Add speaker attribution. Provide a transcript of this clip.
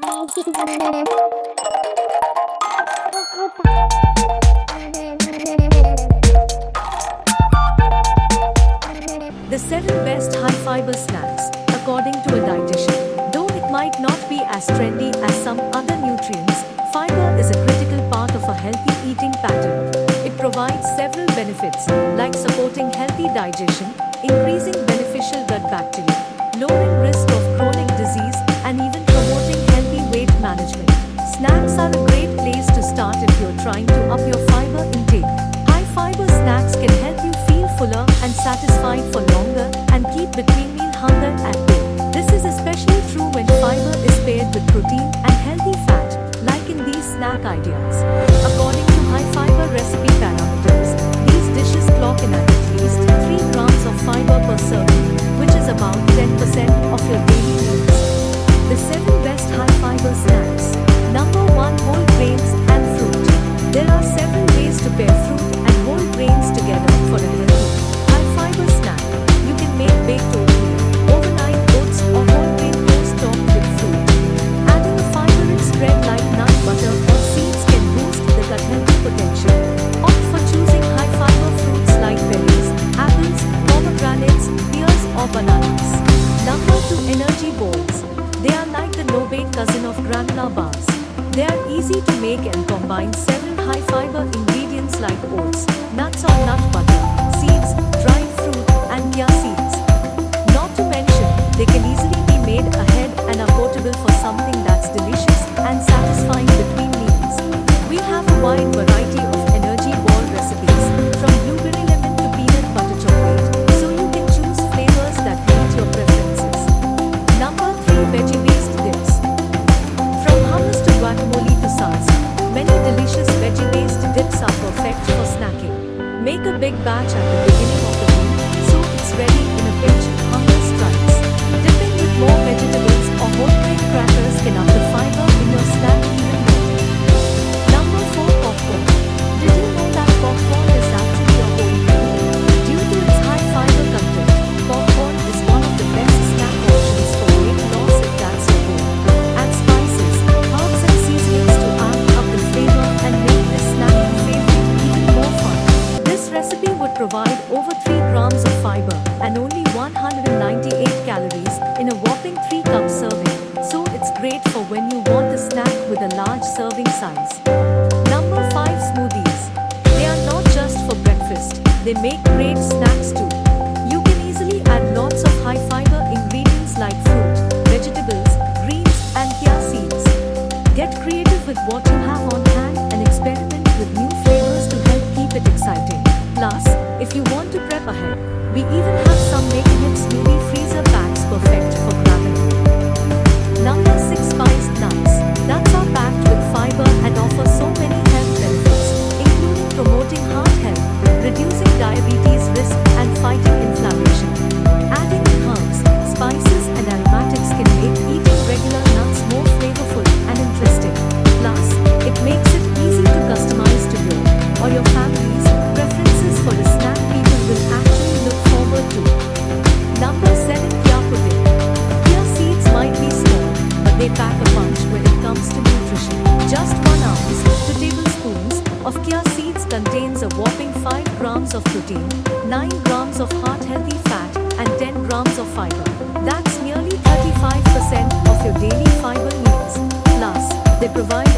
Speaker 1: The 7 best high-fiber snacks, according to a dietitian. Though it might not be as trendy as some other nutrients, fiber is a critical part of a healthy eating pattern. It provides several benefits, like supporting healthy digestion, increasing beneficial gut bacteria, lowering risk of chronic disease, and even promoting healthy weight management. Snacks are a great place to start if you're trying to up your fiber intake. High-fiber snacks can help you feel fuller and satisfied for longer and keep between-meal hunger at bay. This is especially true when fiber is paired with protein and healthy fat, like in these snack ideas. According to high-fiber recipe parameters, these dishes clock in at least 3 grams of fiber per serving, which is about 10% of your daily needs. The 7 best high-fiber snacks. Number 1. Whole grains and fruit. There are several ways to pair fruit and whole grains together for a healthy, high-fiber snack. You can make baked oatmeal, overnight oats, or whole grain toast topped with fruit. Adding a fiber-rich spread like nut butter or seeds can boost the gut healthy potential. Opt for choosing high-fiber fruits like berries, apples, pomegranates, pears, or bananas. Number 2. Energy balls. They are like the no-bake cousin of granola bars. They are easy to make and combine several high-fiber ingredients like oats, nuts or nut butter, seeds, dried fruit, and chia seeds. Not to mention, they can easily be made ahead and are portable for something that's delicious and satisfying between meals. We have a wide variety of energy ball recipes, from blueberry lemon to peanut butter chocolate, so you can choose flavors that meet your preferences. Number 3. Veggie-based dips. From hummus to guacamole to salsa, many delicious veggie-based dips are perfect for snacking. Make a big batch at the beginning of the meal, so it's ready in a pinch if hunger strikes. Dipping with more vegetables or whole grain crackers can up the fiber in your snack even more. Number 4. Popcorn. Did you know that popcorn is actually a whole grain? Due to its high fiber content, popcorn is one of the best snack options for weight loss if that's your goal. Add spices, herbs and seasonings to amp up the flavor and make this snacking favorite even more fun. This recipe would provide over 3 grams of fiber and only 198 calories in a whopping 3-cup serving, so it's great for when you want a snack with a large serving size. Number 5. Smoothies. They are not just for breakfast, they make great snacks too. You can easily add lots of high-fiber ingredients like fruit, vegetables, greens, and chia seeds. Get creative with what you have on hand and experiment with new flavors to help keep it exciting. Plus, if you want to prep ahead, we even have some make-ahead smoothie freezer packs perfect for grabbing. Number 6. Spiced nuts. Nuts are packed with fiber and offer so many health benefits, including promoting heart health, reducing diabetes risk, and fighting inflammation. Adding in herbs, spices, and aromatics can make eating regular nuts more flavorful and interesting. Plus, it makes it easy to customize to your or your family's preferences for a snack people will actually look forward to. Number 7. Chia pudding. Chia seeds might be small, but they pack a punch when it comes to nutrition. Just 1 ounce to tablespoons of chia seeds contains a whopping 5 grams of protein, 9 grams of heart-healthy fat, and 10 grams of fiber. That's nearly 35% of your daily fiber needs. Plus, they provide